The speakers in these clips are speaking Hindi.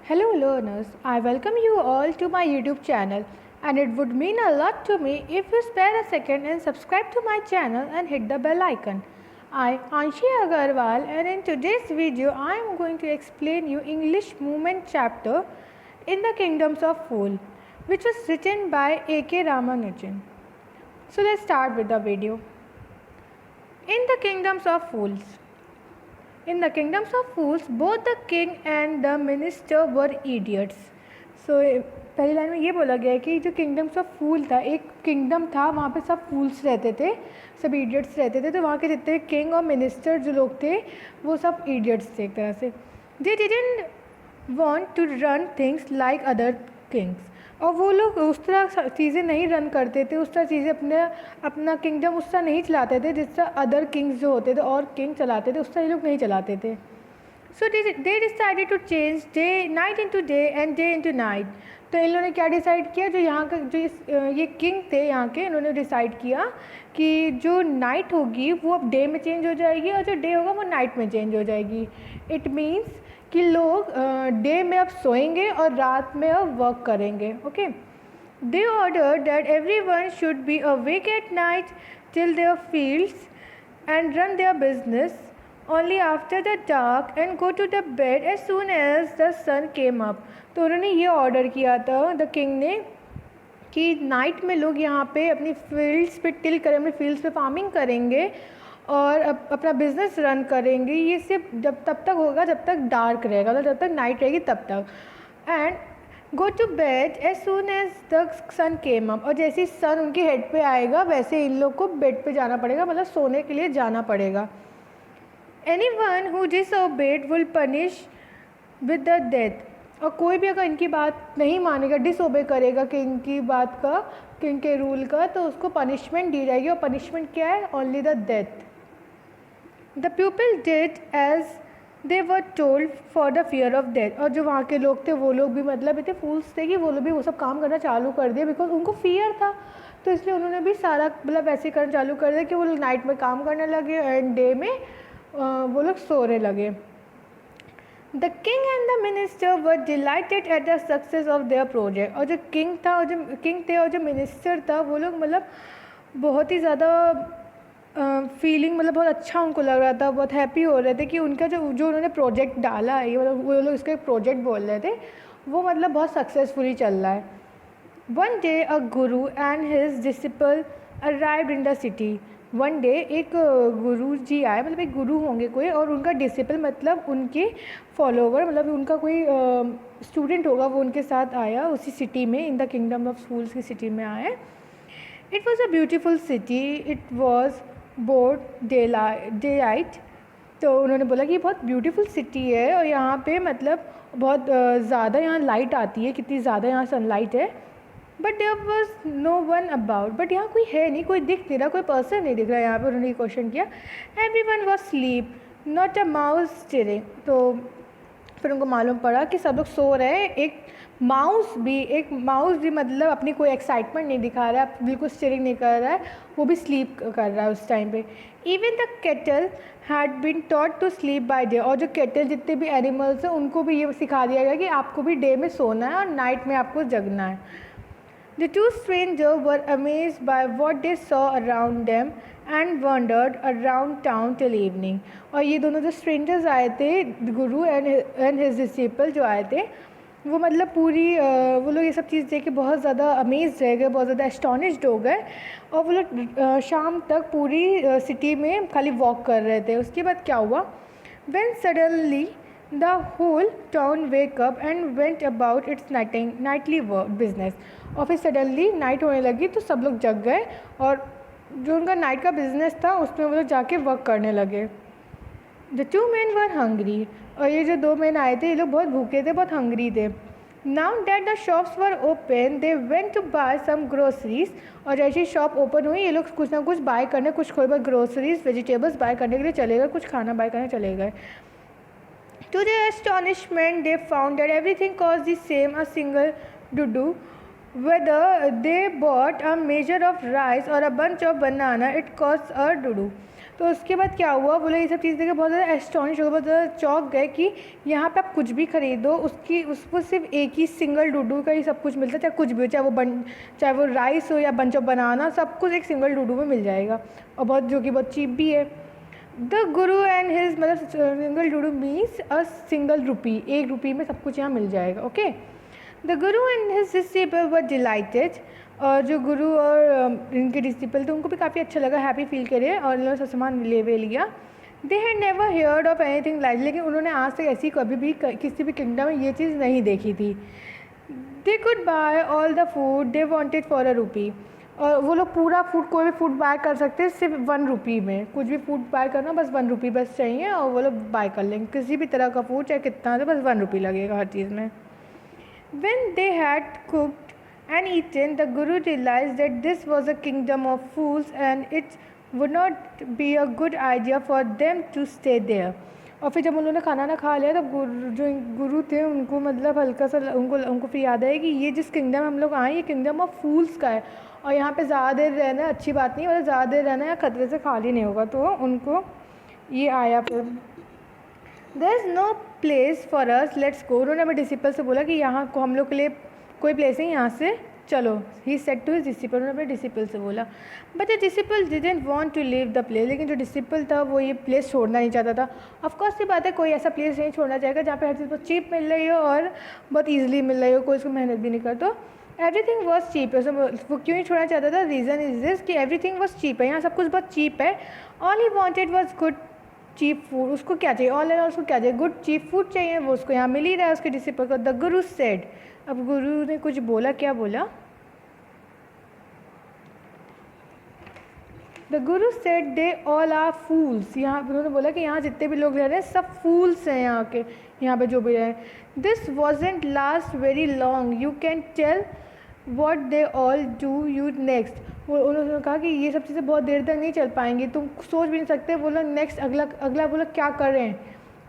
Hello learners, I welcome you all to my YouTube channel and it would mean a lot to me if you spare a second and subscribe to my channel and hit the bell icon. I Anshi Agarwal and in today's video I am going to explain you English movement chapter in the Kingdoms of Fool which was written by A.K. Ramanujan. So let's start with the video. In the Kingdoms of Fools. In the Kingdoms of Fools, both the king and the minister were idiots. So पहली लाइन में ये बोला गया है कि जो किंगडम्स ऑफ फूल था, एक किंगडम था, वहाँ पे सब फूल्स रहते थे, सब इडियट्स रहते थे. तो वहाँ के जितने किंग और मिनिस्टर जो लोग थे वो सब इडियट्स थे एक तरह से. They didn't want to run things like other kings. और वो लोग उस तरह चीज़ें नहीं रन करते थे, उस तरह चीज़ें अपना किंगडम उस तरह नहीं चलाते थे जिस तरह अदर किंग्स जो होते थे और किंग चलाते थे उस तरह ये लोग नहीं चलाते थे. So they decided to change day night into day and day into night. तो इन लोगों ने क्या डिसाइड किया, जो यहाँ का जो ये किंग थे यहाँ के, इन्होंने डिसाइड किया कि जो नाइट होगी वो अब डे में चेंज हो जाएगी और जो डे होगा वो नाइट में चेंज हो जाएगी. इट मीन्स कि लोग डे में अब सोएंगे और रात में अब वर्क करेंगे. Okay. They order that everyone should be awake at night till there fields and run their business only after the dark and go to the bed as soon as the sun came up. तो उन्होंने ये ऑर्डर किया था द किंग ने कि नाइट में लोग यहाँ पे अपनी फील्ड्स पे टिल करें, अपनी फील्ड्स पे फार्मिंग करेंगे और अपना बिजनेस रन करेंगे. ये सिर्फ तब तक होगा जब तक डार्क रहेगा, मतलब जब तक नाइट रहेगी तब तक. And go to bed as soon as the sun came up. और जैसे ही सन उनके हेड पे आएगा वैसे इन लोग को बेड पे जाना पड़ेगा, मतलब सोने के लिए जाना पड़ेगा. Anyone who disobeyed will punish with the death. और कोई भी अगर इनकी बात नहीं मानेगा, डिसओबे करेगा किंग की बात का, किंग के रूल का, तो उसको पनिशमेंट दी जाएगी. और पनिशमेंट क्या है? Only the death. The people did as they were told for the fear of death. और जो वहाँ के लोग थे वो लोग भी मतलब इतने फूल्स थे कि वो लोग भी वो सब काम करना चालू कर दिया, बिकॉज उनको फियर था. तो इसलिए उन्होंने भी सारा मतलब वैसे करना चालू कर दिया कि वो लोग नाइट में काम करने लगे एंड डे में वो लोग सोने लगे. The king and the minister were dilated at the success of their project. और जो किंग था और जो किंग थे और जो मिनिस्टर था वो लोग मतलब बहुत ही ज़्यादा फीलिंग मतलब बहुत अच्छा उनको लग रहा था, बहुत हैप्पी हो रहे थे कि उनका जो उन्होंने प्रोजेक्ट डाला है, ये मतलब वो लोग इसका एक प्रोजेक्ट बोल रहे थे, वो मतलब बहुत सक्सेसफुली चल रहा है. One day a Guru and his disciple arrived in the city. One day एक गुरु जी आए, मतलब एक गुरु होंगे कोई, और उनका डिसिपल मतलब उनके फॉलोवर, मतलब उनका कोई स्टूडेंट होगा, वो उनके साथ आया उसी सिटी में, इन द किंगडम ऑफ फूल्स की सिटी में आए. It was a beautiful city. It was bored day light. तो उन्होंने बोला कि ये बहुत ब्यूटीफुल सिटी है और यहाँ पे मतलब बहुत ज़्यादा यहाँ लाइट आती है, कितनी ज़्यादा यहाँ सनलाइट है. But there was no one about. बट यहाँ कोई है नहीं, कोई दिख नहीं रहा, कोई पर्सन नहीं दिख रहा. यहाँ पर उन्होंने क्वेश्चन किया. Every one was sleep not a mouse stirring. तो फिर उनको मालूम पड़ा कि सब लोग सो रहे हैं. एक माउस भी मतलब अपनी कोई एक्साइटमेंट नहीं दिखा रहा है, बिल्कुल स्टिरिंग नहीं कर रहा है, वो भी स्लीप कर रहा है उस टाइम पे. Even the cattle had been taught to sleep by day. और जो केटल जितने भी एनिमल्स हैं उनको भी ये सिखा दिया गया कि आपको भी डे में सोना है और नाइट में आपको जगना है. The two strangers were amazed by what they saw around them and wandered around town till evening. और ये दोनों जो strangers आए थे, गुरु and his disciple जो आए थे, वो मतलब पूरी वो लोग ये सब चीज़ देख के बहुत ज़्यादा अमेज रह गए, बहुत ज़्यादा एस्टॉनिश्ड हो गए. और वो लोग शाम तक पूरी सिटी में खाली वॉक कर रहे थे. उसके बाद क्या हुआ? When suddenly the whole town wake up and went about its nightly business. और फिर सडनली नाइट होने लगी तो सब लोग जग गए और जो उनका नाइट का बिजनेस था उसमें वो लोग जाके वर्क करने लगे. The two man were hungry. और ये जो दो मैन आए थे ये लोग बहुत भूखे थे, बहुत हंग्री थे. Now that the shops were open they went to buy some groceries. और जैसे ही शॉप ओपन हुई ये लोग कुछ ना कुछ बाय करने, कुछ कोई बार ग्रोसरीज वेजिटेबल्स बाय करने के लिए चले गए, कुछ खाना बाय करने चले गए. To their astonishment, they found that everything cost the same, a single dudu. Whether they bought a measure of rice or a bunch of banana, it costs a dudu. तो उसके बाद क्या हुआ, बोले ये सब चीज़ देख के बहुत ज़्यादा एस्टॉनिश हो गए, बहुत ज़्यादा चौंक गए कि यहाँ पे आप कुछ भी खरीदो उसको सिर्फ एक ही सिंगल डूडू का ही सब कुछ मिलता है, चाहे कुछ भी हो, चाहे वो राइस हो या बंच ऑफ बनाना, सब कुछ एक सिंगल डूडू में मिल जाएगा, और बहुत जो कि बहुत चीप भी है। द गुरु एंड हिज, मतलब सिंगल डूडू मीन्स अ सिंगल रुपी, 1 रुपये में सब कुछ यहाँ मिल जाएगा। Okay, the Guru and his disciple were delighted, और जो गुरु और इनके डिसिपल थे उनको भी काफ़ी अच्छा लगा, हैप्पी फील करे, और इन्होंने सब सामान ले वे लिया। They had never heard of anything like, लेकिन उन्होंने आज तक ऐसी कभी भी किसी भी किंगडम में ये चीज़ नहीं देखी थी। They could buy all the food they wanted for a rupee, और वो लोग पूरा फूड, कोई भी फूड बाय कर सकते हैं सिर्फ 1 रुपी में, कुछ भी फूड बाय करना बस 1 रुपी बस चाहिए, और वो लोग बाय कर लेंगे किसी भी तरह का फूड, चाहे कितना, तो बस 1 रुपी लगेगा हर चीज़ में। When they had cooked and eaten, the Guru realized that this was a kingdom of fools and it would not be a good idea for them to stay there. और फिर जब उन्होंने खाना ना खा लिया तो गुरु थे उनको मतलब हल्का सा उनको फिर याद आया कि ये जिस किंगडम में हम लोग आए, ये किंगडम ऑफ फूल्स का है, और यहाँ पे ज़्यादा देर रहना अच्छी बात नहीं, मतलब ज़्यादा देर रहना या खतरे से खाली नहीं होगा, तो उनको ये आया फिर। There is no place for us, let's go. उन्होंने अपने डिसिपल से बोला कि यहाँ को हम लोग के लिए कोई प्लेस नहीं, यहाँ से चलो। He said to his disciple, उन्होंने अपने डिसिपल से बोला। But the disciple didn't want to leave the place, लेकिन जो डिसिपल था वो ये प्लेस छोड़ना नहीं चाहता था। ऑफकोर्स ये बात है, कोई ऐसा प्लेस नहीं छोड़ना चाहेगा जहाँ पे हर चीज़ बहुत चीप मिल रही हो और बहुत ईजिली मिल रही हो, कोई उसको मेहनत भी नहीं करता। एवरीथिंग वॉज चीप, वो क्यों नहीं छोड़ना चाहता था, रीज़न इज दिस कि एवरीथिंग वॉज चीप है, यहाँ सब कुछ बहुत चीप है। All he wanted was good cheap food, उसको क्या चाहिए, ऑनलाइन और उसको क्या चाहिए, गुड चीप फूड चाहिए, वो उसको यहाँ मिल ही रहा है उसके डिसिपल को। द गुरु सेड, अब गुरु ने कुछ बोला, क्या बोला, the guru said they all are fools, यहाँ उन्होंने बोला कि यहाँ जितने भी लोग रह रहे हैं सब फूल्स हैं यहाँ के, यहाँ पे जो भी रहे। This wasn't last very long, you can tell what they all do you next, वो उन्होंने कहा कि ये सब चीज़ें बहुत देर तक नहीं चल पाएंगी, तुम सोच भी नहीं सकते वो लोग नेक्स्ट अगला वो लोग क्या कर रहे हैं,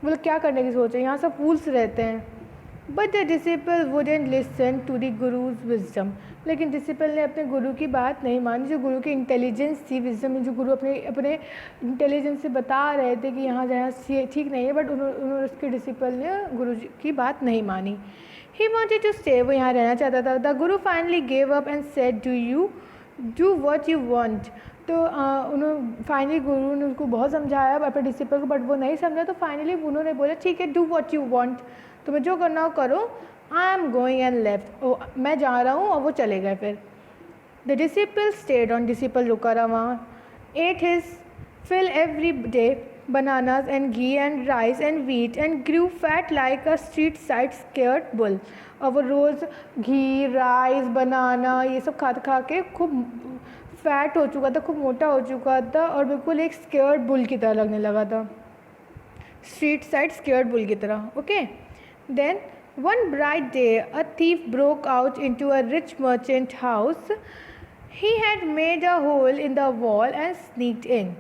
वो लोग क्या करने की सोच रहे हैं, यहाँ सब फूल्स रहते हैं। But the disciple wouldn't listen to the guru's wisdom, लेकिन डिसिपल ने अपने गुरु की बात नहीं मानी, जो गुरु की इंटेलिजेंस थी, विजडम, जो गुरु अपने इंटेलिजेंस से बता रहे थे कि यहाँ जहाँ ठीक नहीं है, बट उन्होंने उसके डिसिपल ने गुरु की बात नहीं मानी। ही वॉन्टेड टू स्टे, वो यहाँ रहना चाहता था। The Guru finally gave up and said do you do what you want, तो उन्होंने फाइनली गुरु ने उनको बहुत समझाया अपने डिसिपल को, बट वो नहीं समझा, तो फाइनली उन्होंने बोला ठीक है, डू वॉट यू वॉन्ट, तुम्हें जो करना हो करो, I am going and left, मैं जा रहा हूँ, और वो चले गए। फिर the disciple stayed on, disciple रुका रहा वहाँ। At his fill every day bananas and ghee and rice and wheat and grew fat like a street side scared bull, और वो रोज़ घी, राइस, बनाना ये सब खा के खूब फैट हो चुका था, खूब मोटा हो चुका था, और बिल्कुल एक स्केयर्ड बुल की तरह लगने लगा था, स्ट्रीट साइड स्केयर्ड बुल की तरह। Okay, then one bright day a thief broke out into a rich merchant house, he had made a hole in the wall and sneaked in.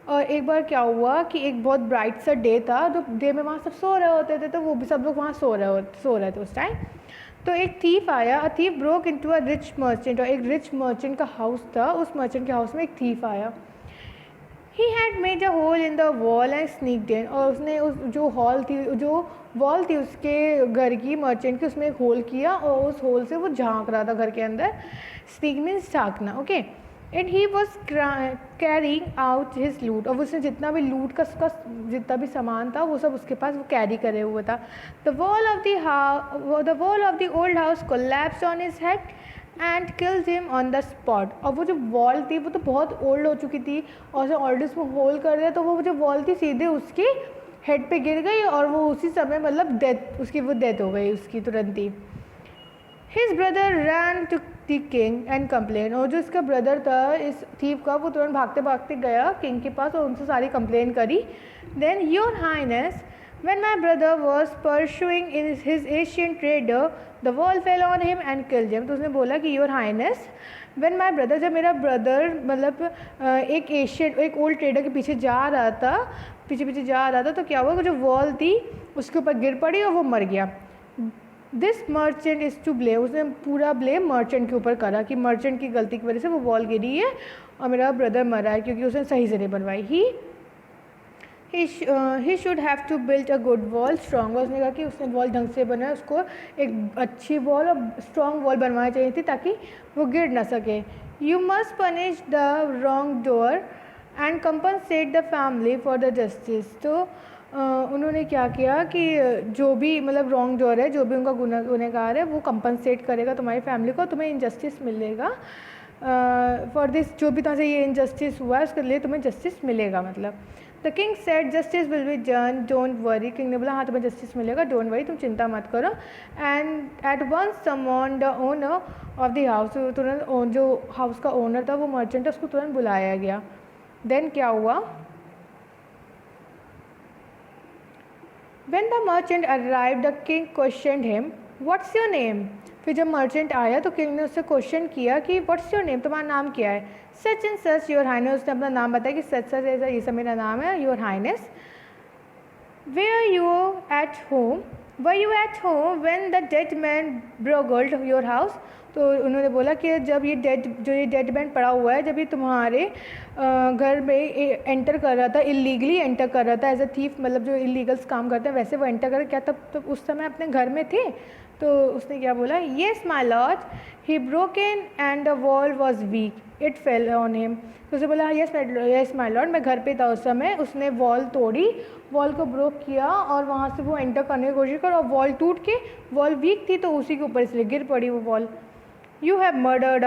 और एक बार क्या हुआ कि एक बहुत ब्राइट सा डे था, तो डे में वहाँ सब सो रहे होते थे, तो वो भी सब लोग वहाँ सो रहे थे उस टाइम। तो एक थीफ आया, अ thief broke into a rich merchant, और एक रिच मर्चेंट का हाउस था, उस मर्चेंट के हाउस में एक थीफ आया। He had made a hole in the wall and sneaked in, और उसने उस जो वॉल थी उसके घर की, मर्चेंट की, उसमें एक होल किया, और उस होल से वो झाँक रहा था घर के अंदर। स्नीक मीन्स झाँकना। Okay, and he was carrying out his loot, और उसने जितना भी लूट का जितना भी सामान था वो सब उसके पास वो कैरी करे हुआ था। The wall of the old house collapsed on his head and killed him on the spot, और वो जो वॉल थी वो तो बहुत ओल्ड हो चुकी थी, और उसने ऑलरेडी उसमें होल कर दिया, तो वो जो वॉल थी सीधे उसके हेड पे गिर गई, और वो उसी समय मतलब डेथ हो गई उसकी तुरंत ही। His brother ran to the king and complain, और जो इसका ब्रदर था इस थीफ का, वो तुरंत भागते भागते गया किंग के पास और उनसे सारी कंप्लेन करी। Then your highness, when my brother was pursuing in his Asian trader the wall fell on him and killed him, तो उसने बोला कि your highness, when my brother, जब मेरा ब्रदर मतलब एक ओल्ड ट्रेडर के पीछे जा रहा था, तो क्या हुआ कि जो वॉल थी उसके ऊपर गिर पड़ी और वो मर गया। This merchant is to blame, उसने पूरा ब्लेम मर्चेंट के ऊपर करा कि मर्चेंट की गलती की वजह से वो वॉल गिरी है और मेरा ब्रदर मरा है क्योंकि उसने सही से नहीं बनवाई। He should have to build a good wall strong wall, उसने कहा कि उसने वॉल ढंग से बनाया, उसको एक अच्छी वॉल और स्ट्रॉन्ग वॉल बनवानी चाहिए थी ताकि वो गिर ना सके। You must punish the wrong door and compensate the family for the justice. तो उन्होंने क्या किया कि जो भी मतलब रॉन्ग डोअर है, जो भी उनका गुनहगार है, वो कंपनसेट करेगा तुम्हारी फैमिली को, तुम्हें इनजस्टिस मिलेगा फॉर दिस, जो भी तुमसे ये इनजस्टिस हुआ है उसके लिए तुम्हें जस्टिस मिलेगा। मतलब the king said justice will be done don't worry, king ने बोला हाँ तुम्हें जस्टिस मिलेगा, डोंट वरी, तुम चिंता मत करो। And at once summon the owner of the house, तुरंत जो हाउस का ओनर था वो मर्चेंट है, उसको तुरंत बुलाया गया। देन क्या हुआ, When the merchant arrived, the king questioned him, "What's your name?" फिर जब मर्चेंट आया तो किंग ने उससे क्वेश्चन किया कि व्हाट्स योर नेम, तुम्हारा नाम क्या है। Such and such your highness, उसने अपना नाम बताया कि सच सच ऐसा ये सब मेरा नाम है, your highness. Where you at home, were you at home when the dead man burgled your house. तो उन्होंने बोला कि जब ये डेड मैन पड़ा हुआ है, जब ये तुम्हारे घर में एंटर कर रहा था, इलीगली एंटर कर रहा था एज अ थीफ, मतलब जो इलीगल्स काम करते हैं वैसे वो एंटर कर, क्या तब उस समय अपने घर में थे। तो उसने क्या बोला, yes my lord, he broken and the wall was weak, it fail on him. तो उसे बोला येस माई लॉर्ड, मैं घर पे था उस समय, उसने वॉल तोड़ी, वॉल को ब्रोक किया और वहाँ से वो एंटर करने की कोशिश कर, और वॉल टूट के, वॉल वीक थी तो उसी के ऊपर इसलिए गिर पड़ी वो wall. You have murdered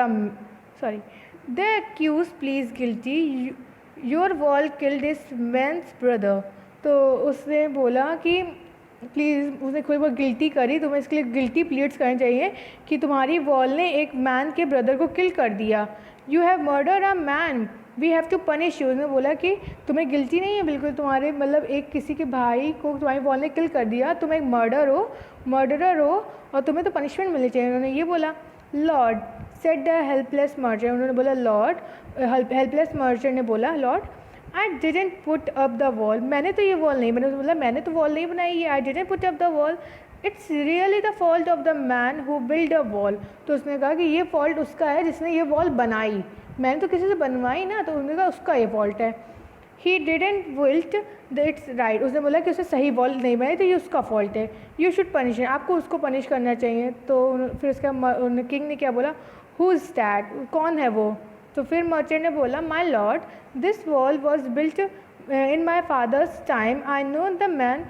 the accused pleads guilty, your wall killed this man's brother। तो उसने बोला कि प्लीज़, उसने कोई बहुत गिल्टी करी, तुम्हें इसके लिए गिल्टी प्लीड्स करनी चाहिए कि तुम्हारी वॉल ने एक मैन के ब्रदर को किल कर दिया। You have murdered a man, we have to punish you. उसने बोला कि तुम्हें गिल्टी नहीं है बिल्कुल, तुम्हारे मतलब एक किसी के भाई को तुम्हारी वॉल ने किल कर दिया, तुम एक मर्डरर हो और तुम्हें तो पनिशमेंट मिलनी चाहिए। उन्होंने ये बोला। Lord said the helpless merchant, उन्होंने बोला लॉर्ड, हेल्पलेस मर्चेंट ने बोला Lord, I didn't put up the wall, मैंने तो ये वॉल नहीं बनाई। बोला मैंने तो वॉल नहीं बनाई है, I didn't put up the wall, it's really the fault of the man who build a wall. तो उसने कहा कि ये फॉल्ट उसका है जिसने ये वॉल बनाई, मैंने तो किसी से बनवाई ना, तो उन्होंने कहा उसका ये फॉल्ट है। He didn't wilt it's right, उसने बोला कि उसने सही वॉल नहीं बनाई तो ये उसका फॉल्ट है, यू शुड पनिश, आपको उसको पनिश करना चाहिए। तो फिर उसका किंग ने क्या बोला, हु इज़ दैट, कौन है वो। तो फिर मर्चेंट ने बोला, my lord, this wall was built in my father's time, I know the man,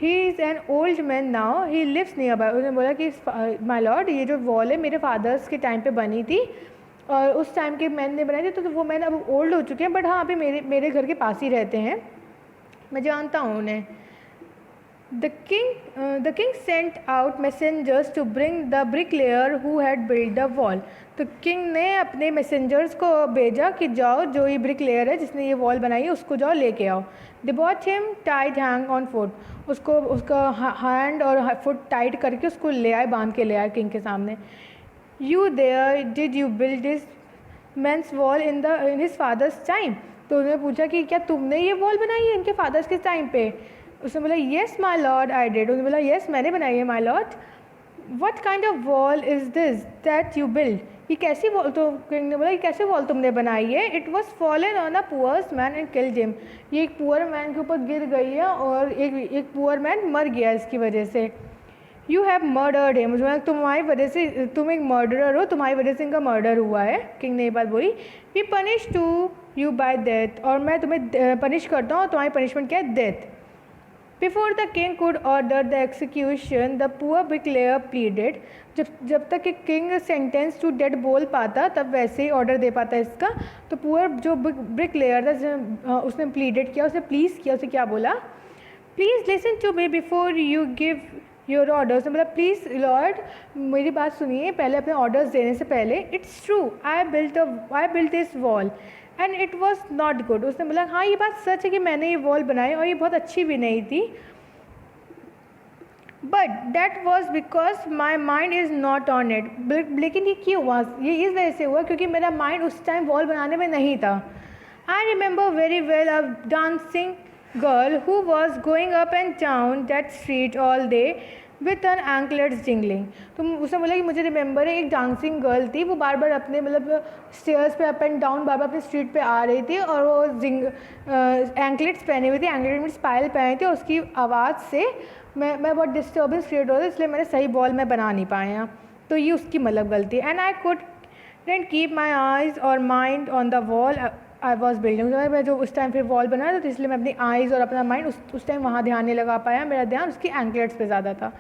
he is an old man now, he lives nearby. उसने बोला कि माई लॉर्ड, ये जो वॉल है मेरे फादर्स के टाइम पे बनी थी और उस टाइम के मैन ने बनाई थी, तो वो मैन अब ओल्ड हो चुके हैं, बट हाँ अभी मेरे घर के पास ही रहते हैं, मैं जानता हूँ उन्हें। The king sent out messengers to bring the bricklayer who had build the wall. तो किंग ने अपने मैसेंजर्स को भेजा कि जाओ, जो ये ब्रिकलेयर है जिसने ये वॉल बनाई है उसको जाओ लेके आओ। They bought him tied hang on foot, उसको उसका हैंड और फुट टाइट करके उसको ले आए, बांध के ले आए किंग के सामने। You there did you build this man's wall in his father's time. तो उन्होंने पूछा कि क्या तुमने ये वॉल बनाई है इनके फादर्स के टाइम पे। उसने बोला yes my lord I did. उन्होंने बोला येस मैंने बनाई है my lord. What kind of wall is this that you build, ये कैसी वॉल, तो किंग ने बोला ये कैसी वॉल तुमने बनाई है। It was fallen on a poor man and killed him, ये एक पुअर मैन के ऊपर गिर गई है और एक पुअर मैन मर गया इसकी वजह से। यू हैव मर्डर्ड हिम, तुम्हारी वजह से, तुम एक मर्डरर हो, तुम्हारी वजह से इनका मर्डर हुआ है। किंग ने ये बात बोली। We punish to you by death, और मैं तुम्हें पनिश करता हूँ, तुम्हारी पनिशमेंट क्या है, death. Before the king could order the execution the poor bricklayer pleaded, जब तक एक किंग सेंटेंस टू डेड बोल पाता तब वैसे ही ऑर्डर दे पाता इसका। तो पुअर जो ब्रिकलेयर था उसने प्लीडेड किया, उसने प्लीज़ किया, उसे क्या बोला, please listen to me before you give your orders, मतलब प्लीज़ लॉर्ड मेरी बात सुनिए पहले अपने ऑर्डर्स देने से पहले। It's true I built this wall and it was not good. उसने बोला हाँ ये बात सच है कि मैंने ये वॉल बनाई और ये बहुत अच्छी भी नहीं थी, but that was because my mind is not on it. लेकिन ये क्यों हुआ, ये इस वजह से हुआ क्योंकि मेरा माइंड उस टाइम वॉल बनाने में नहीं था। I remember very well a dancing girl who was going up and down that street all day with an anklets jingling. तो उसने बोला कि मुझे रिमेंबर है एक डांसिंग गर्ल थी, वो बार बार अपने मतलब स्टेयर्स पे अप एंड डाउन बार बार अपनी स्ट्रीट पे आ रही थी और वो एंकलेट्स पहनी हुई थी, एंकलेट मीन्स पायल पहनी थी, और उसकी आवाज़ से मैं बहुत डिस्टर्बेंस क्रिएट हो रहा था, इसलिए मैंने सही बॉल में बना नहीं पाया। तो ये उसकी मतलब गलती। And I couldn't keep my eyes और mind on the wall I was building. मैं जो उस टाइम फिर वॉल बना था, तो इसलिए मैं अपनी आइज़ और अपना माइंड उस टाइम वहाँ ध्यान नहीं लगा पाया, मेरा ध्यान उसकी एंकलेट्स पे ज़्यादा था।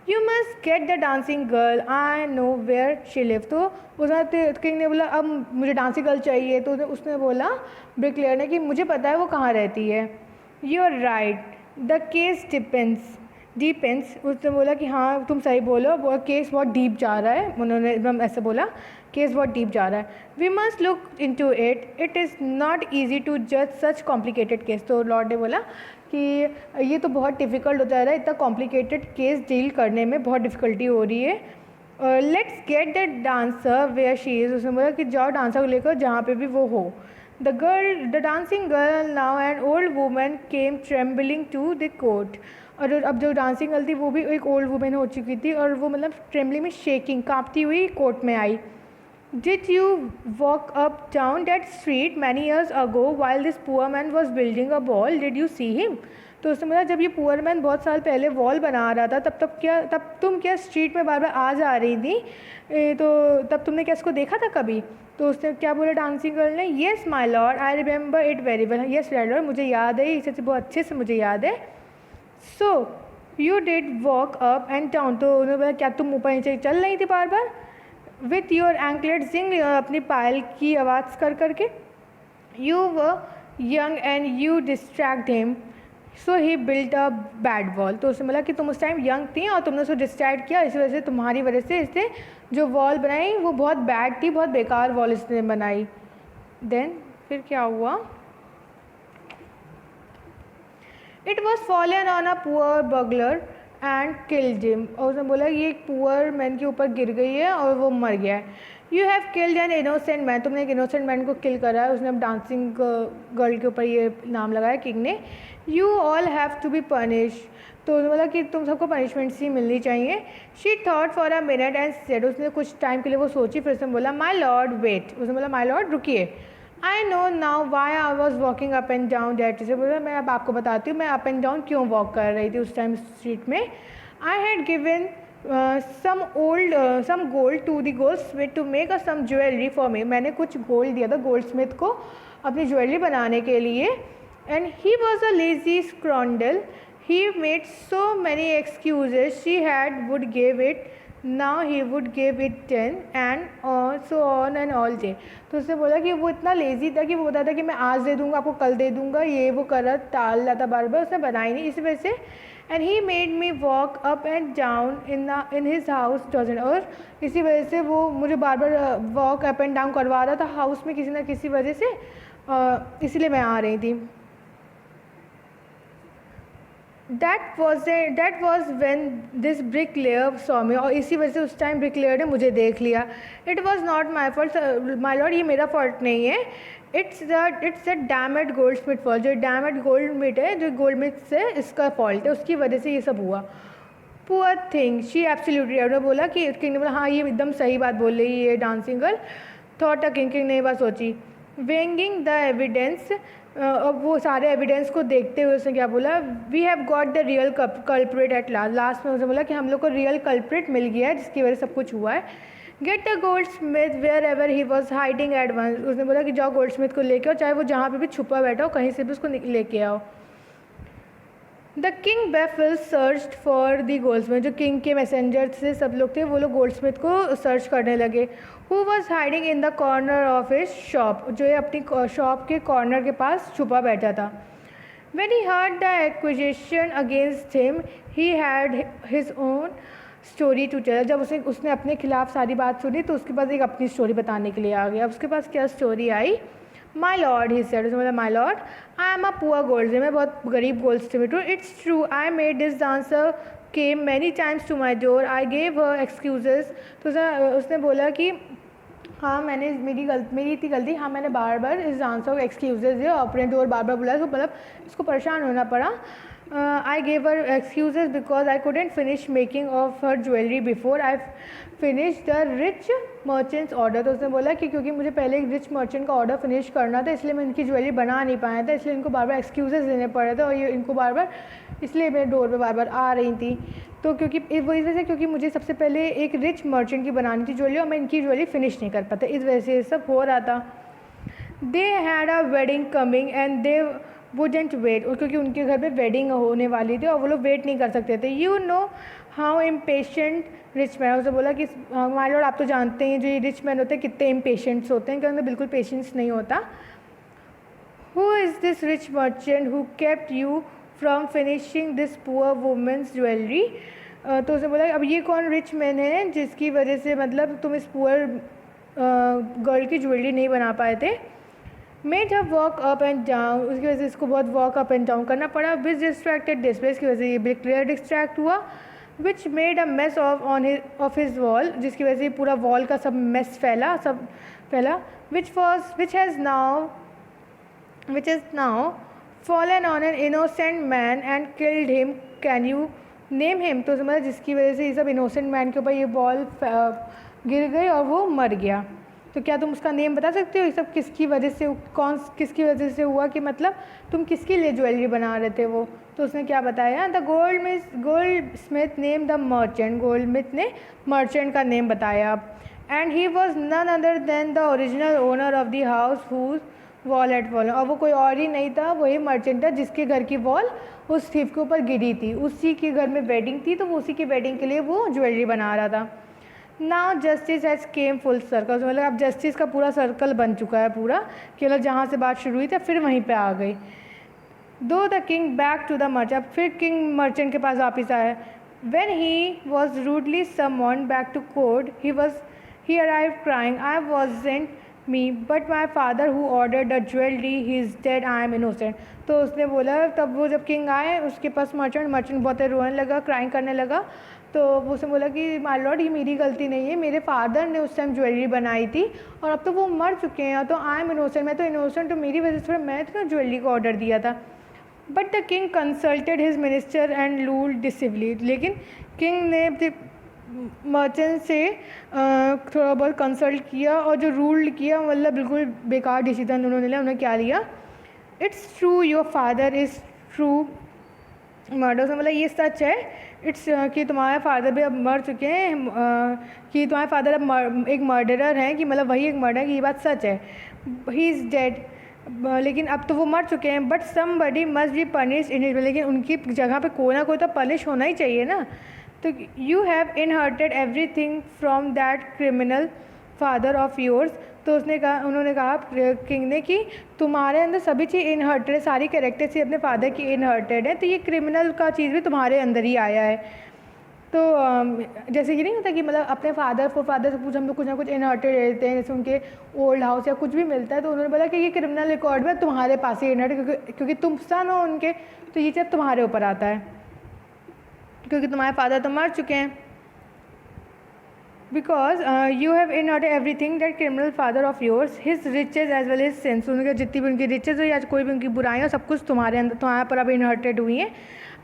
You must get the dancing girl, I know where she live. तो उसने किंग ने बोला अब मुझे डांसिंग गर्ल चाहिए, तो उसने बोला ब्रिकलेयर ने कि मुझे पता है वो कहाँ रहती है। You are right, the case depends. उसने बोला कि हाँ तुम सही बोलो, वो केस बहुत डीप जा रहा है, उन्होंने एकदम ऐसे बोला केस बहुत डीप जा रहा है। We must look into it, it is not easy to जज सच कॉम्प्लिकेटेड केस। तो लॉर्ड ने बोला कि ये तो बहुत डिफ़िकल्ट हो जा रहा है, इतना कॉम्प्लिकेटेड केस डील करने में बहुत डिफ़िकल्टी हो रही है। Let's get the dancer where she is. उसने बोला कि जाओ डांसर को लेकर जहाँ पे भी वो हो। The dancing girl now an old woman came trembling to the court. और अब जो डांसिंग गर्ल थी वो भी एक ओल्ड वूमेन हो चुकी थी, और वो मतलब ट्रेम्बलिंग में शेकिंग काँपती हुई कोर्ट में आई। Did you walk up down that street many years ago while this poor man was building a wall? Did you see him? तो उसने बोला जब ये पुअर मैन बहुत साल पहले वॉल बना रहा था तब तुम क्या स्ट्रीट में बार बार आ जा रही थी, तो तब तुमने क्या इसको देखा था कभी? तो उसने क्या बोला डांसिंग गर्ल ने, yes my lord I remember it very well. Yes my lord, मुझे याद है, इसे बहुत अच्छे से मुझे याद है। So you did walk up and down. तो उन्होंने बोला क्या तुम ऊपर नीचे चल रही थी बार बार? विथ योर एंकलेट जिंग, अपनी पायल की आवाज़ कर करके। You were young and you distract him so he built a bad wall. तो उसने बोला कि तुम उस टाइम यंग थी और तुमने उसको डिस्ट्रैक्ट किया, इस वजह से तुम्हारी वजह से इसने जो वॉल बनाई वो बहुत बैड थी, बहुत बेकार वॉल इसने बनाई। देन फिर क्या हुआ? It was fallen on a poor bugler and killed him. और उसने बोला ये एक पुअर मैन के ऊपर गिर गई है और वो मर गया है। You have killed an innocent man, तुमने एक इनोसेंट मैन को किल करा है। उसने अब डांसिंग गर्ल के ऊपर ये नाम लगाया किंग ने। You all have to be punish. तो उन्होंने बोला कि तुम सबको पनिशमेंट्स ही मिलनी चाहिए। She thought for a minute and said, उसने कुछ टाइम के लिए वो सोची, फिर उसने बोला माई लॉर्ड वेट। उसने बोला माई लॉर्ड रुकिए, I know now why I was walking up and down that. जैसे बोला मैं अब आपको बताती हूँ मैं अप एंड डाउन क्यों वॉक कर रही थी उस टाइम स्ट्रीट में। I had given some gold to the goldsmith to make some jewelry for me। मैंने कुछ गोल्ड दिया था गोल्डस्मिथ को अपनी ज्वेलरी बनाने के लिए। And he was a lazy scoundrel, he made so many excuses, she had would give it, now he would give it 10 and so on and all day। तो उसने बोला कि वो इतना लेज़ी था कि वो बताता कि मैं आज दे दूँगा आपको, कल दे दूँगा, ये वो कर टाल रहा था बार बार, उसने बनाई नहीं इस वजह से। And he made me walk up and down in his house dozen, और इसी वजह से वो मुझे बार बार वॉक अप एंड डाउन करवा रहा था हाउस में किसी ना किसी वजह से, इसलिए मैं आ रही थी। That was when this bricklayer saw me, और इसी वजह से उस टाइम ब्रिकलेयर ने मुझे देख लिया। It was not my fault, my lord, ये मेरा फॉल्ट नहीं है। It's a damned goldsmith fault, जो damned goldsmith है, जो goldsmith से इसका फॉल्ट है, उसकी वजह से ये सब हुआ। Poor thing, she absolutely right। बोला कि किंग ने बोला हाँ ये एकदम सही बात बोल रही है dancing girl. Thought a king ने ये बात सोची। वेंगिंग द एविडेंस, अब वो सारे एविडेंस को देखते हुए उसने क्या बोला, we have got the real culprit at last में उसने बोला कि हम लोग को रियल कल्प्रिट मिल गया है जिसकी वजह से सब कुछ हुआ है। Get the goldsmith wherever he was hiding at once. उसने बोला कि जाओ गोल्ड स्मिथ को लेके आओ, चाहे वो जहाँ पे भी छुपा बैठा हो कहीं से भी उसको लेके आओ। The king befell search for the goldsmith, जो किंग के मैसेंजर से सब लोग थे वो लोग गोल्डस्मिथ को सर्च करने लगे। Who was hiding in the corner of his shop, जो है अपनी शॉप के कॉर्नर के पास छुपा बैठा था। When he heard the accusation against him, he had his own story to tell। जब उसने अपने खिलाफ सारी बात सुनी तो उसके पास एक अपनी स्टोरी बताने के लिए आ गया। अब उसके पास क्या स्टोरी आई, माई लॉर्ड ही सेड, उसने बोला my lord I am a poor gold, मैं बहुत गरीब गोल्ड स्मिथ हूँ। It's true I made this dancer came many times to my door, I gave her excuses. तो उसने बोला कि हाँ मैंने मेरी इतनी गलती, हाँ मैंने बार बार इस डांसर को एक्सक्यूजेज दिए और अपने डोर बार बार बुलाया, तो मतलब इसको परेशान होना पड़ा। I gave her excuses because I couldn't finish making of her jewelry before I finished the rich merchant's order. तो उसने बोला कि क्योंकि मुझे पहले एक रिच मर्चेंट का ऑर्डर फिनिश करना था, इसलिए मैं इनकी ज्वेलरी बना नहीं पाया था, इसलिए इनको बार बार एक्सक्यूज़ेस देने पड़े थे और ये इनको बार बार इसलिए मेरे डोर पे बार बार आ रही थी। तो क्योंकि वो इस वजह से क्योंकि मुझे सबसे पहले एक रिच मर्चेंट की बनानी थी ज्वेलरी और मैं इनकी ज्वेलरी फिनिश नहीं कर पाता, इस वजह से ये सब हो रहा था। They had a wedding coming and they wouldn't wait, और क्योंकि उनके घर पे वेडिंग होने वाली थी और वो लोग वेट नहीं कर सकते थे। You know how impatient rich man, उसने बोला कि माय लॉर्ड आप तो जानते हैं जो ये रिच मैन होते हैं कितने इम्पेशेंट्स होते हैं, क्योंकि बिल्कुल पेशेंस नहीं होता। Who is this rich merchant who kept you from finishing this poor women's jewellery, तो उसने बोला अब ये कौन रिच मैन है जिसकी वजह से मतलब तुम इस पुअर गर्ल की ज्वेलरी नहीं बना पाए थे। Made her walk up and down, उसकी वजह से इसको बहुत वॉक अप एंड डाउन करना पड़ा। विच डिस्ट्रैक्टेड डिस्प्ले, इसकी वजह से ये बिल्कुल डिस्ट्रैक्ट हुआ। Which made a mess of his wall, जिसकी वजह से पूरा वॉल का सब मेस फैला। Which is now fallen on an innocent man and killed him, can you name him, तो मतलब जिसकी वजह से ये सब इनोसेंट मैन के ऊपर ये बॉल गिर गई और वो मर गया। तो क्या तुम उसका नेम बता सकते हो, ये सब किसकी वजह से किसकी वजह से हुआ, कि मतलब तुम किसके लिए ज्वेलरी बना रहे थे वो। तो उसने क्या बताया, the goldsmith name the merchant, goldsmith ने मर्चेंट का नेम बताया। And he was none other than the original owner of the house whose wall had fallen, और वो कोई और ही नहीं था, वही मर्चेंट था जिसके घर की वॉल उस थीफ के ऊपर गिरी थी। उसी के घर में वेडिंग थी तो वो उसी की वेडिंग के लिए वो ज्वेलरी बना रहा था। Now justice has came full circle, मतलब अब जस्टिस का पूरा सर्कल बन चुका है पूरा, केवल जहाँ से बात शुरू हुई थी फिर वहीं पे आ गई। दो the king back to the merchant, फिर किंग मर्चेंट के पास वापस आया। When he was rudely summoned back to court he arrived crying, I wasn't me but my father who order the jewellery, he is dead, I am innocent. तो उसने बोला, तब वो जब किंग आए उसके पास मर्चेंट बहुत रोने लगा, क्राइंग करने लगा। तो वो उसने बोला कि माय लॉर्ड ये मेरी गलती नहीं है, मेरे फादर ने उस टाइम ज्वेलरी बनाई थी और अब तो वो मर चुके हैं, तो आई एम इनोसेंट, मैं तो इनोसेंट, तो मेरी वजह से मैं तो ज्वेलरी को ऑर्डर दिया था। But the king consulted his minister and ruled decisively, लेकिन किंग ने मर्चेंट से थोड़ा बहुत कंसल्ट किया और जो रूल किया मतलब बिल्कुल बेकार डिसीजन उन्होंने लिया। उन्होंने क्या लिया, it's true your father is true murder, मतलब ये सच है, इट्स कि तुम्हारे फादर भी अब मर चुके हैं, कि तुम्हारे फादर अब एक मर्डरर हैं, कि मतलब वही एक मर्डर है, कि ये बात सच है। ही इज़ डेड, लेकिन अब तो वो मर चुके हैं। But somebody must be punish in his, लेकिन उनकी जगह पे कोई ना कोई तो पनिश होना ही चाहिए ना। तो you have inherited everything from that criminal father of yours, तो उन्होंने कहा किंग ने कि तुम्हारे अंदर सभी चीज़ इनहर्टेड है, सारी कैरेक्टर से अपने फादर की इनहर्टेड है, तो ये क्रिमिनल का चीज़ भी तुम्हारे अंदर ही आया है। तो जैसे कि नहीं होता कि मतलब अपने फादर से कुछ हम लोग कुछ ना कुछ इनहर्टेड रहते हैं, जैसे उनके ओल्ड हाउस या कुछ भी मिलता है, तो उन्होंने बोला कि ये क्रिमिनल रिकॉर्ड में तुम्हारे पास ही इनहर्टेड, क्योंकि तुम सन हो उनके, तो ये सब तुम्हारे ऊपर आता है, क्योंकि तुम्हारे फादर तो मर चुके हैं। Because you have inherited everything that criminal father of yours, his riches as well his sins, उनके जितनी भी उनकी रिचेज हो या कोई भी उनकी बुराइयाँ सब कुछ तुम्हारे अंदर तुम्हारे पर अब इनहर्टेड हुई हैं।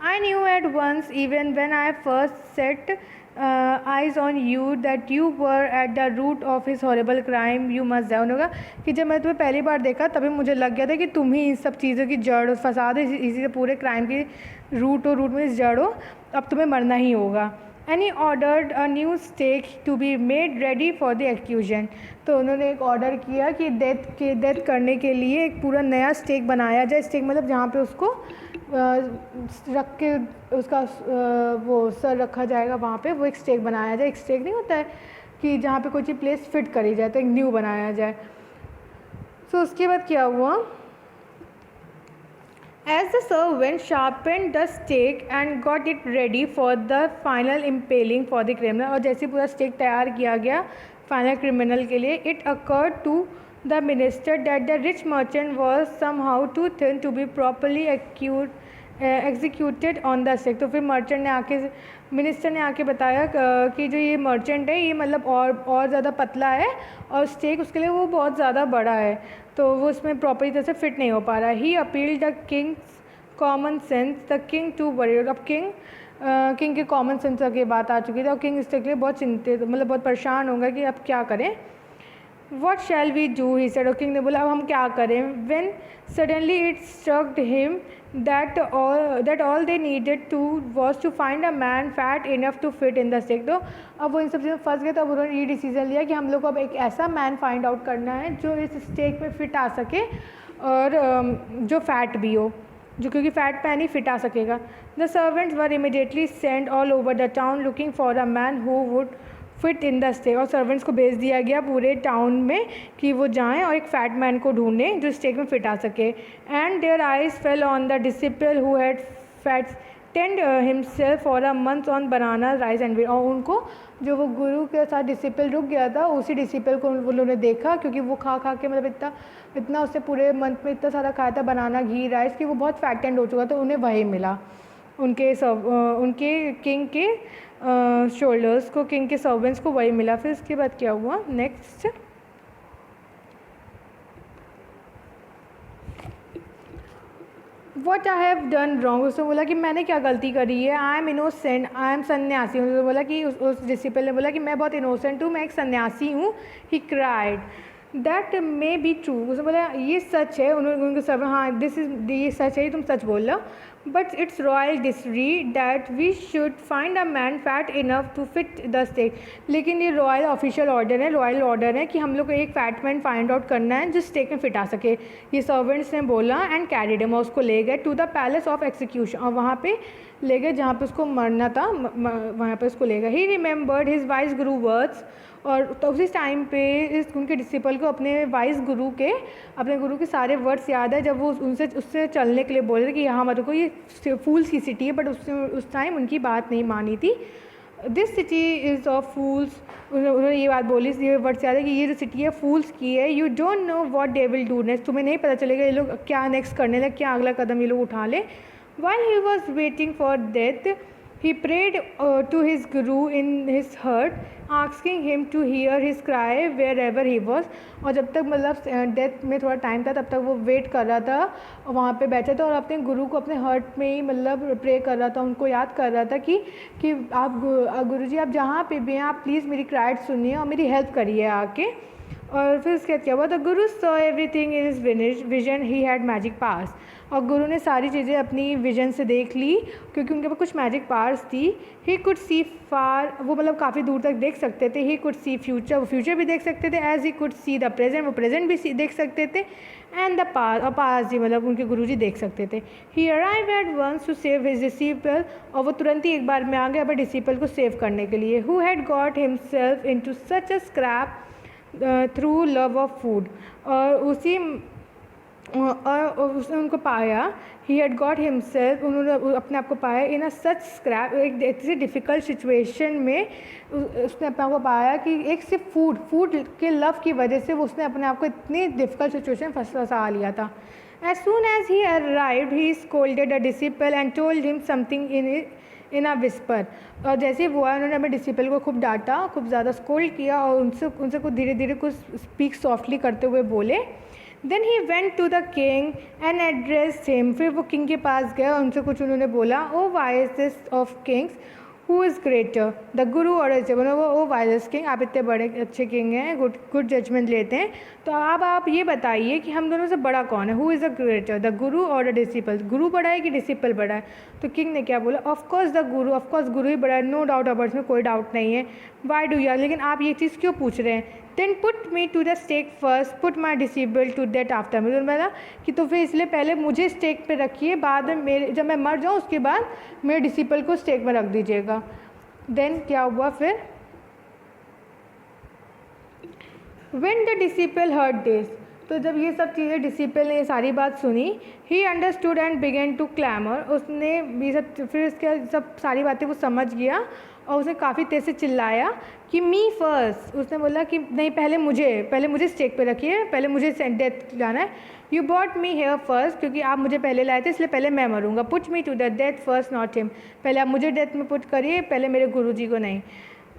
I knew at once even when I first set eyes on you that you were at the root of his horrible crime, you must down, होगा कि जब मैं तुम्हें पहली बार देखा तभी मुझे लग गया था कि तुम ही इन सब चीज़ों की जड़ फसाद हो, इसी से पूरे क्राइम की रूट में जड़ हो, अब तुम्हें मरना ही होगा। And he ordered a new stake to be made ready for the execution, तो उन्होंने एक ऑर्डर किया कि डेथ करने के लिए एक पूरा नया स्टेक बनाया जाए। स्टेक मतलब जहाँ पे उसको रख के उसका वो सर रखा जाएगा, वहाँ पे वो एक स्टेक बनाया जाए। एक स्टेक नहीं होता है कि जहाँ पे कोई चीज़ प्लेस फिट करी जाए, तो एक न्यू बनाया जाए। तो उसके बाद क्या हुआ, as the servant sharpened the stake and got it ready for the final impaling for the criminal, और जैसे पूरा स्टेक तैयार किया गया फाइनल क्रिमिनल के लिए, it occurred to the minister that the rich merchant was somehow too thin to be properly executed on the stake। तो फिर मिनिस्टर ने आके बताया कि जो ये मर्चेंट है ये मतलब और ज़्यादा पतला है और स्टेक उसके लिए वो बहुत ज़्यादा बड़ा है, तो वो उसमें प्रॉपरली तरह से फिट नहीं हो पा रहा है। He appeal the king's common sense the king too worried. अब किंग के कॉमन सेंस की बात आ चुकी थी और किंग इसके लिए बहुत चिंतित, मतलब बहुत परेशान होगा कि अब क्या करें। What shall we do, he said. King ने बोला अब हम क्या करें। When suddenly it struck him that all they needed to was to find a man fat enough to fit in the stake. तो अब वो इन सब चीज़ों में फंस गए, तो अब उन्होंने ये डिसीजन लिया कि हम लोग को अब एक ऐसा मैन फाइंड आउट करना है जो इस स्टेक में फिट आ सके और जो फैट भी हो, जो क्योंकि फैट पे नहीं फिट आ सकेगा। The servants were immediately send all over the town looking for a man who would fit in the stake. और सर्वेंट्स को भेज दिया गया पूरे टाउन में कि वो जाएं और एक फैट मैन को ढूंढें जो स्टेक में फिट आ सके। And their eyes fell on the disciple who had fats tend himself for a month on banana rice and wheat. और उनको जो वो गुरु के साथ डिसिपल रुक गया था, उसी डिसिपल को उन्होंने देखा, क्योंकि वो खा के मतलब इतना उससे पूरे मंथ में इतना सारा खाया था बनाना घी राइस कि वो बहुत फैटेंड हो चुका था। उन्हें वही मिला उनके किंग के शोल्डर्स को, किंग के सर्वेंट्स को वही मिला। फिर इसके बाद क्या हुआ next, what I have done wrong. उसने बोला कि मैंने क्या गलती करी है। आई एम इनोसेंट, आई एम सन्यासी। उसने बोला कि उस डिसिपल ने बोला कि मैं बहुत इनोसेंट हूँ, मैं एक सन्यासी हूँ। He cried that may be true. उसने बोला ये सच है। उनके सब हाँ ये सच है, तुम सच बोल रहे हो। But it's royal decree that we should find a man fat enough to fit the stake. लेकिन ये रॉयल ऑफिशियल ऑर्डर है, रॉयल ऑर्डर है कि हम लोग को एक फैट मैन फाइंड आउट करना है जो स्टेक में फिट आ सके। ये सर्वेंट्स ने बोला एंड कैरिड हिम, उसको ले गए to the palace of execution. और वहाँ पे ले गए जहाँ पे उसको मरना था, वहाँ पे उसको ले गए। ही रिमेंबर्ड हिज वाइस गुरु वर्ड्स। और तो उसी टाइम पे उनके डिसिपल को अपने गुरु के सारे वर्ड्स याद है, जब वो उससे चलने के लिए बोल रहे कि यहाँ मत रुको, ये फूल्स की सिटी है। बट उस टाइम उनकी बात नहीं मानी थी। दिस सिटी इज़ ऑफ फूल्स। उन्होंने ये बात बोली, ये वर्ड्स याद है कि ये जो सिटी है फूल्स की है। You don't know what they will do next. तुम्हें नहीं पता चलेगा ये लोग क्या नेक्स्ट करने लगे, क्या अगला कदम ये लोग उठा ले। While he was waiting for death, he prayed to his guru in his hut, asking him to hear his cry wherever he was. और जब तक मतलब डेथ में थोड़ा टाइम था, तब तक वो वेट कर रहा था, वहाँ पे बैठा था और अपने गुरु को अपने हर्ट में ही मतलब प्रे कर रहा था, उनको याद कर रहा था कि आप गुरुजी आप जहाँ पे भी हैं, आप प्लीज़ मेरी क्राइड सुनिए और मेरी हेल्प करिए आके। और फिर उसके बाद क्या हुआ, the Guru saw everything in his vision, he had magic powers. और गुरु ने सारी चीज़ें अपनी विजन से देख ली, क्योंकि उनके पास कुछ मैजिक पावर्स थी। ही कुड सी फार, वो मतलब काफ़ी दूर तक देख सकते थे। ही कुड सी फ्यूचर, वो फ्यूचर भी देख सकते थे। As he could see the present, वो प्रेजेंट भी देख सकते थे। एंड द पास, और पास जी मतलब उनके गुरुजी देख सकते थे। He arrive at once to save his disciple, और वो तुरंत ही एक बार में आ गए अपने डिसिपल को सेव करने के लिए। Who had got himself into such a scrap through love of food. और उसने उनको पाया, ही हैड गॉट हिमसेल्फ, उन्होंने अपने आप को पाया इन अ सच स्क्रैप, एक ऐसी डिफ़िकल्ट सिचुएशन में उसने अपने आप को पाया कि एक सिर्फ फूड के लव की वजह से वो उसने अपने आप को इतनी डिफ़िकल्ट सिचुएशन में फंसा लिया था। As soon as he arrived he scolded a disciple and told him something in a whisper. और जैसे वो आया, उन्होंने अपने डिसिपल को खूब डांटा, खूब ज़्यादा स्कोल्ड किया और उनसे कुछ धीरे धीरे कुछ स्पीक सॉफ्टली करते हुए बोले। Then he went to the king and addressed him. फिर वो किंग के पास गए और उनसे कुछ उन्होंने बोला। Oh wisest of kings who is greater, the guru और बोला वो ओ वाइसेस्ट किंग, आप इतने बड़े अच्छे किंग हैं, गुड जजमेंट लेते हैं, तो अब आप ये बताइए कि हम दोनों से बड़ा कौन है। Who is the greater, the guru और द डिसिपल, गुरु बड़ा है कि डिसिपल बड़ा है। तो किंग ने क्या बोला, ऑफकोर्स द गुरु, ऑफकोर्स गुरु ही बड़ा है, नो डाउट अबाउट, इसमें कोई डाउट नहीं है। वाई डू यू, लेकिन आप ये चीज़ क्यों पूछ रहे हैं। Then put me to the stake first, put my disciple to that after me. तो बोला कि तो फिर इसलिए पहले मुझे स्टेक पे रखिए, बाद में जब मैं मर जाऊँ उसके बाद मेरे डिसिपल को स्टेक में रख दीजिएगा। देन क्या हुआ फिर, when the disciple heard this, तो जब ये सब चीज़ें डिसिपल ने ये सारी बात सुनी, he understood and began to clamour, उसने ये सब फिर इसके सब सारी बातें वो समझ गया और उसने काफ़ी तेज़ से चिल्लाया कि मी फर्स्ट। उसने बोला कि नहीं, पहले मुझे स्टेक पे रखिए, पहले मुझे डेथ लाना है। You brought me here first, क्योंकि आप मुझे पहले लाए थे इसलिए पहले मैं मरूंगा। Put me to the death first not him, पहले आप मुझे डेथ में पुट करिए, पहले मेरे गुरुजी को नहीं।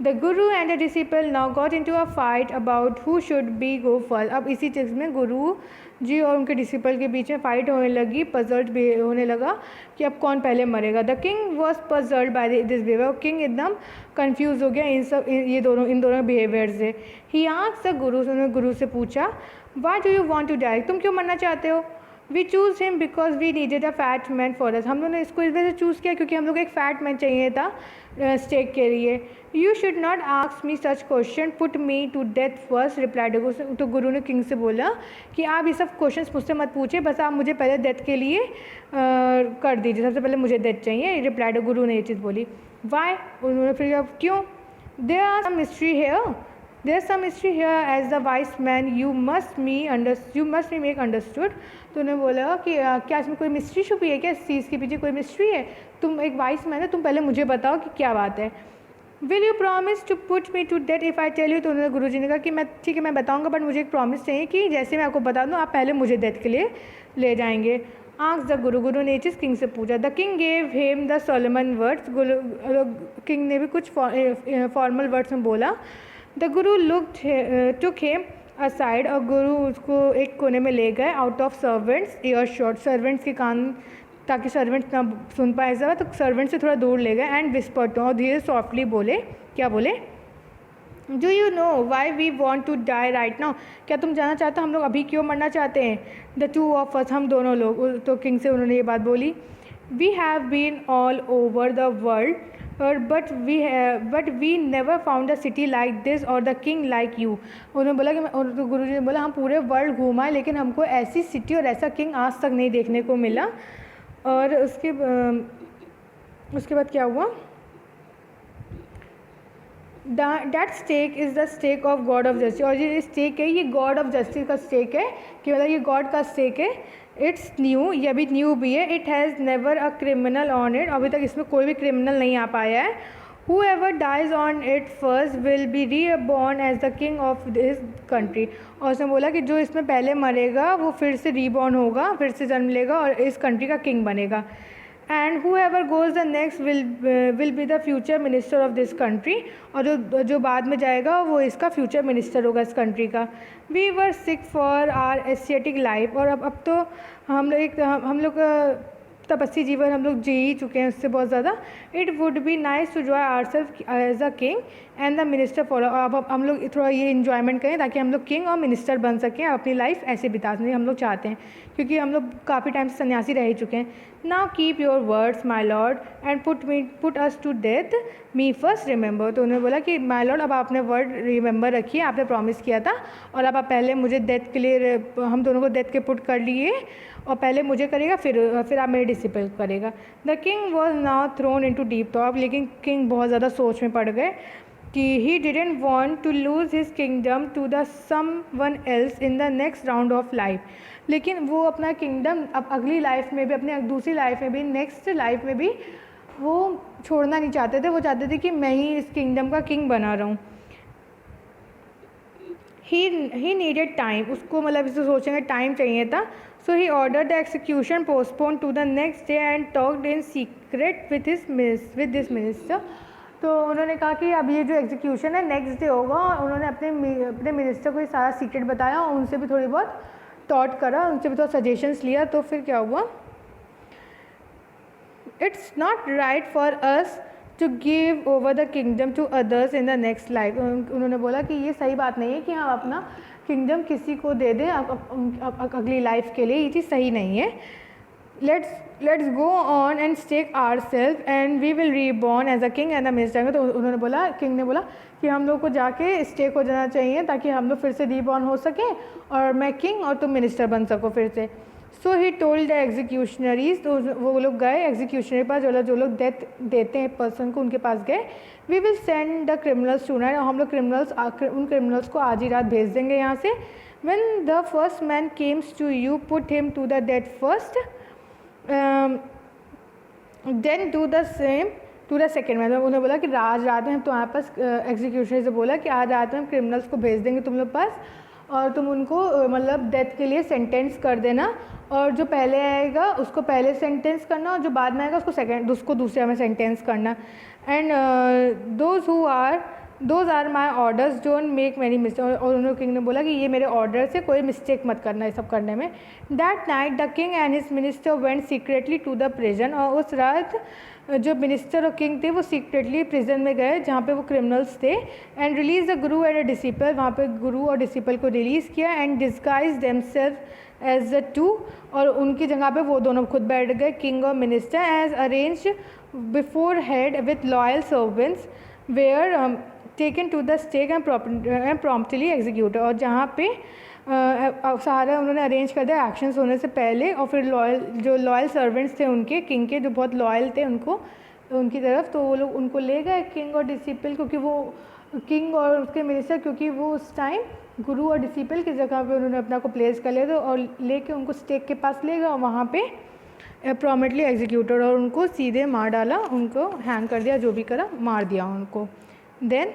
The Guru and the disciple now got into a fight about who should be go first. अब इसी चीज़ में गुरु जी और उनके डिसिपल के बीच में फाइट होने लगी, पजल्ड भी होने लगा कि अब कौन पहले मरेगा। The king was puzzled by this behaviour. King एकदम कंफ्यूज हो गया इन दोनों बिहेवियर से। ही आस्क्ड द गुरु, उन्होंने गुरु से पूछा, why do you want to die, तुम क्यों मरना चाहते हो। We choose him because we needed a fat man for us, हम लोगों ने इसको इस वजह से चूज़ किया क्योंकि हम लोग एक फ़ैट मैन चाहिए था स्टेक के लिए। You should not ask me such question, put me to death first, replied guru. तो गुरु ने किंग से बोला कि आप ये सब क्वेश्चन मुझसे मत पूछे, बस आप मुझे पहले डेथ के लिए कर दीजिए, सबसे पहले मुझे डेथ चाहिए। रिप्लाइड गुरु ने ये चीज़ बोली। वाई, उन्होंने फिर क्यों। There are some mystery here, there's some mystery here as the wise man you must me make understood। तो उन्होंने बोला कि क्या इसमें कोई मिस्ट्री छुपी है, क्या इस चीज़ के पीछे कोई मिस्ट्री है, तुम एक वाइस मैन है, तुम पहले मुझे बताओ कि क्या बात है। Will you promise to put me to death if I tell you, तो उन्होंने गुरुजी ने कहा कि मैं ठीक है मैं बताऊंगा, बट मुझे एक प्रॉमिस चाहिए कि जैसे मैं आपको बता दूँ आप पहले मुझे डेथ के लिए ले जाएंगे। आस्क्ड द गुरु ने चीज़ किंग से पूछा। The king gave him the Solomon words, king ने भी कुछ फॉर्मल वर्ड्स में बोला। The Guru took him aside, और गुरु उसको एक कोने में ले गए out of servants year shot, servants के कान, ताकि सर्वेंट्स ना सुन पाए ऐसा, तो सर्वेंट से थोड़ा दूर ले गए। एंड विस्पर टू, और धीरे सॉफ्टली बोले, क्या बोले, do you know why we want to die right now, क्या तुम जानना चाहते हो हम लोग अभी क्यों मरना चाहते हैं। द टू ऑफ अस, हम दोनों लोग। तो किंग से उन्होंने ये बात बोली। We have been all over the world but we never found a city like this और द किंग लाइक यू। उन्होंने बोला कि तो गुरु जी ने बोला हम पूरे वर्ल्ड घूमा है लेकिन हमको ऐसी सिटी और ऐसा किंग आज तक नहीं देखने को मिला। और उसके बाद क्या हुआ, that stake is the stake of god of justice, और ये स्टेक है ये गॉड ऑफ जस्टिस का स्टेक है, कि मतलब ये गॉड का स्टेक है। इट्स न्यू, ये अभी न्यू भी है। It has never a criminal on it, अभी तक इसमें कोई भी क्रिमिनल नहीं आ पाया है। Whoever dies on it first will be reborn as the king of this country, और उसने बोला कि जो इसमें पहले मरेगा वो फिर से रीबॉर्न होगा, फिर से जन्म लेगा और इस कंट्री का किंग बनेगा। And who ever goes the next will be the future minister of this country, और जो बाद में जाएगा वो इसका फ्यूचर मिनिस्टर होगा इस कंट्री का। We were sick for our aesthetic life, और अब तो हम लोग तपस्वी जीवन हम लोग जी ही चुके हैं उससे बहुत ज़्यादा। It would be nice to joy ourself as a king and the minister for, अब हम लोग थोड़ा ये इन्जॉयमेंट करें ताकि हम लोग किंग और मिनिस्टर बन सकें, अपनी लाइफ ऐसे बिता सकें हम लोग चाहते हैं, क्योंकि हम लोग काफ़ी टाइम से सन्यासी रह ही चुके हैं। Now keep your words my lord and put us to death me first remember, तो उन्होंने बोला कि माई लॉर्ड अब आपने वर्ड रिमेंबर रखिए, आपने प्रॉमिस किया था, और अब आप पहले मुझे डेथ के लिए, हम दोनों को डेथ के पुट कर लिए, और पहले मुझे करेगा फिर आप मेरे डिसिपल करेगा। The king was now thrown into deep thought, लेकिन किंग बहुत ज़्यादा सोच में पड़ गए कि he didn't want to lose his kingdom to the someone else in the next round of life, लेकिन वो अपना किंगडम अब अगली लाइफ में भी, अपनी दूसरी लाइफ में भी, नेक्स्ट लाइफ में भी वो छोड़ना नहीं चाहते थे। वो चाहते थे कि मैं ही इस किंगडम का किंग बना रहा हूँ। ही नीडेड टाइम, उसको मतलब इसे सोचेंगे टाइम चाहिए था। So he order the execution postpone to the next day and talked in secret with this minister, तो उन्होंने कहा कि अब ये जो एग्जीक्यूशन है नेक्स्ट डे होगा, और उन्होंने अपने मिनिस्टर को ये सारा सीक्रेट बताया और उनसे भी थोड़ी बहुत टॉट करा, उनसे भी थोड़ा सजेशंस लिया। तो फिर क्या हुआ, it's not right for us to give over the kingdom to others in the next life, उन्होंने बोला कि ये सही बात नहीं है कि हम अपना किंगडम किसी को दे दें अगली लाइफ के लिए, ये चीज़ सही नहीं है। Let's go on and stake ourself and we will reborn as a king and the minister, तो उन्होंने बोला, किंग ने बोला कि हम लोग को जाके स्टेक हो जाना चाहिए ताकि हम लोग फिर से रीबॉर्न हो सकें और मैं किंग और तुम मिनिस्टर बन सको फिर से। सो ही टोल्ड द एग्जीक्यूशनरीज, तो वो लोग गए एग्जीक्यूशनरी पर, जो लोग डेथ देते हैं पर्सन को, उनके पास गए। We will send the criminals tonight, हम लोग उन क्रिमिनल्स को आज ही रात भेज देंगे यहाँ से। When the first man comes to you put him to the death first, then do the same to the second man, उन्होंने बोला कि आज रात में हम तुम्हारे पास एग्जीक्यूशनरी से बोला कि आज रात में हम क्रिमिनल्स को भेज देंगे तुम लोग पास, और तुम उनको मतलब डेथ के लिए सेंटेंस कर देना, और जो पहले आएगा उसको पहले सेंटेंस करना, और जो बाद में आएगा उसको दूसरे में सेंटेंस करना। And those who are those are my orders, don't make many mistake. और उन्होंने किंग ने बोला कि ये मेरे ऑर्डर से कोई मिस्टेक मत करना ये सब करने में। That night the king and his minister went secretly to the prison. और उस रात जो मिनिस्टर और किंग थे वो सीक्रेटली प्रिजन में गए जहाँ पे वो क्रिमिनल्स थे। And release the Guru and a disciple, वहाँ पे गुरु और डिसिपल को रिलीज़ किया। And disguise themselves as the two, और उनकी जगह पे वो दोनों खुद बैठ गए, किंग और minister, as arrange beforehand with loyal servants were taken to the stake and promptly execute. और जहाँ पे सारा उन्होंने अरेंज कर दिया एक्शंस होने से पहले, और फिर जो लॉयल सर्वेंट्स थे उनके, किंग के, जो बहुत लॉयल थे उनको उनकी तरफ, तो वो लोग उनको ले गए किंग और डिसिपल, क्योंकि वो किंग और उसके मिनिस्टर, क्योंकि वो उस टाइम गुरु और डिसिपल की जगह पे उन्होंने अपना को प्लेस कर लिया था, और लेके उनको स्टेक के पास ले गए और वहाँ पे प्रॉम्प्टली एग्जीक्यूटेड, और उनको सीधे मार डाला, उनको हैंग कर दिया, जो भी करा मार दिया उनको। Then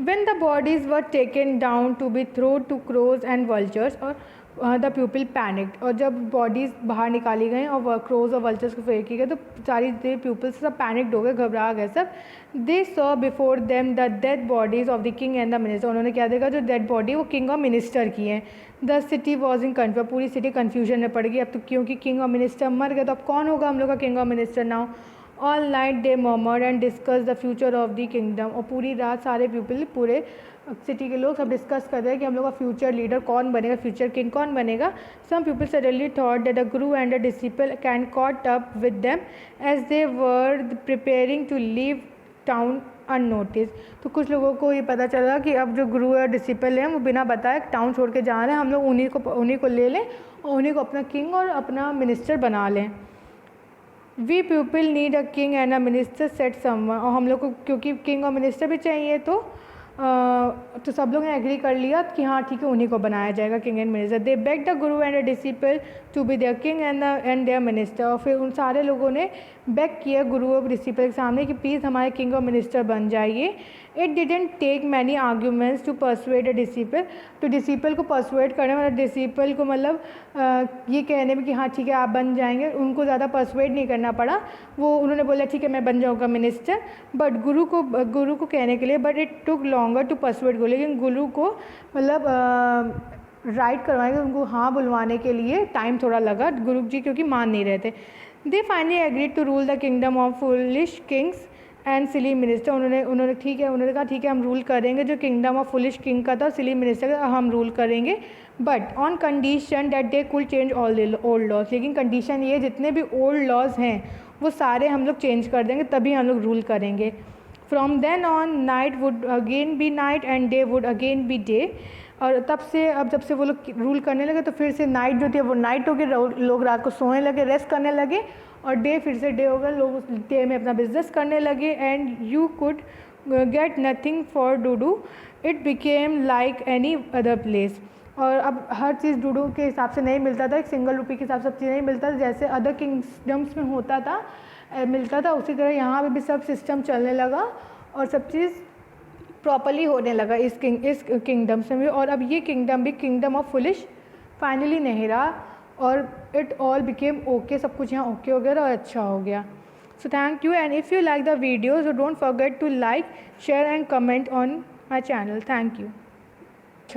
when the bodies were taken down to be thrown to crows and vultures, और द पीपल पैनिक्ड, और जब बॉडीज़ बाहर निकाली गई और क्रोज और वल्चर्स को फेंकी गई तो सारी पीपल्स सब पैनिक्ड हो गए, घबरा गए सब। They saw before them the dead bodies of the king and the minister, उन्होंने क्या देखा, जो डेड बॉडी वो किंग और मिनिस्टर की है। The city was in confusion, पूरी सिटी कन्फ्यूजन में पड़ गई अब तो, क्योंकि किंग और मिनिस्टर मर गए तो अब कौन होगा हम लोग का किंग और minister now. All night they murmured and discuss the future of the kingdom, और पूरी रात सारे पीपल, पूरे सिटी के लोग सब डिस्कस कर रहे हैं कि हम लोग का फ्यूचर लीडर कौन बनेगा, फ्यूचर किंग कौन बनेगा। Some people suddenly thought that the Guru and the disciple can caught up with them as they were preparing to leave town unnotice. तो कुछ लोगों को ये पता चला कि अब जो गुरु और डिसिपल हैं वो बिना बताए टाउन छोड़ के जा रहे हैं, हम लोग उन्हीं को ले लें और उन्हीं को अपना किंग और अपना मिनिस्टर बना लें। We people need a king and a minister said someone, और हम लोग को क्योंकि किंग और मिनिस्टर भी चाहिए तो सब लोग ने एग्री कर लिया कि हाँ ठीक है उन्हीं को बनाया जाएगा king and minister. They beg the Guru and the disciple to be their king and their minister, और फिर उन सारे लोगों ने बेग किया गुरु और डिसिपल के सामने कि प्लीज़ हमारे किंग और मिनिस्टर बन जाइए। It didn't take many arguments to persuade a disciple, तो डिसिपल को परसुएड करने मतलब डिसिपल को मतलब ये कहने में कि हाँ ठीक है आप बन जाएंगे, उनको ज़्यादा परसुएड नहीं करना पड़ा। वो उन्होंने बोला ठीक है मैं बन जाऊँगा मिनिस्टर, बट गुरु को कहने के लिए, but it took longer to persuade go, लेकिन गुरु को मतलब राइट करवाएंगे, उनको हाँ बुलवाने के लिए टाइम थोड़ा लगा गुरु जी, क्योंकि मान नहीं रहे थे। They finally agreed to rule the kingdom of foolish kings and silly minister, उन्होंने कहा ठीक है हम रूल करेंगे, जो किंगडम ऑफ फुलिश किंग का था, सिली मिनिस्टर का हम रूल करेंगे, but on condition that they could change all the old laws, लेकिन कंडीशन ये जितने भी ओल्ड लॉज हैं वो सारे हम लोग चेंज कर देंगे तभी हम लोग रूल करेंगे। From then on night would again be night and day would again be day, और जब से वो लोग रूल करने लगे तो फिर से नाइट जो थी वो नाइट हो गई, लोग रात को सोने लगे, रेस्ट करने लगे, और डे फिर से डे हो गया, लोग उस डे में अपना बिजनेस करने लगे। And you could get nothing for डूडू, it became like any other place, और अब हर चीज़ डूडू के हिसाब से नहीं मिलता था, एक सिंगल रुपये के हिसाब से सब चीज़ नहीं मिलता था, जैसे अदर किंगडम्स में होता था मिलता था, उसी तरह यहाँ पे भी सब सिस्टम चलने लगा और सब चीज़ प्रॉपरली होने लगा इस किंगडम से भी। और अब ये किंगडम भी किंगडम ऑफ फुलिश फाइनली नहीं रहा, और इट ऑल बिकेम ओके, सब कुछ यहाँ ओके हो गया और अच्छा हो गया। So thank you, and if you like the video so don't forget to like, share and comment on my channel. Thank you.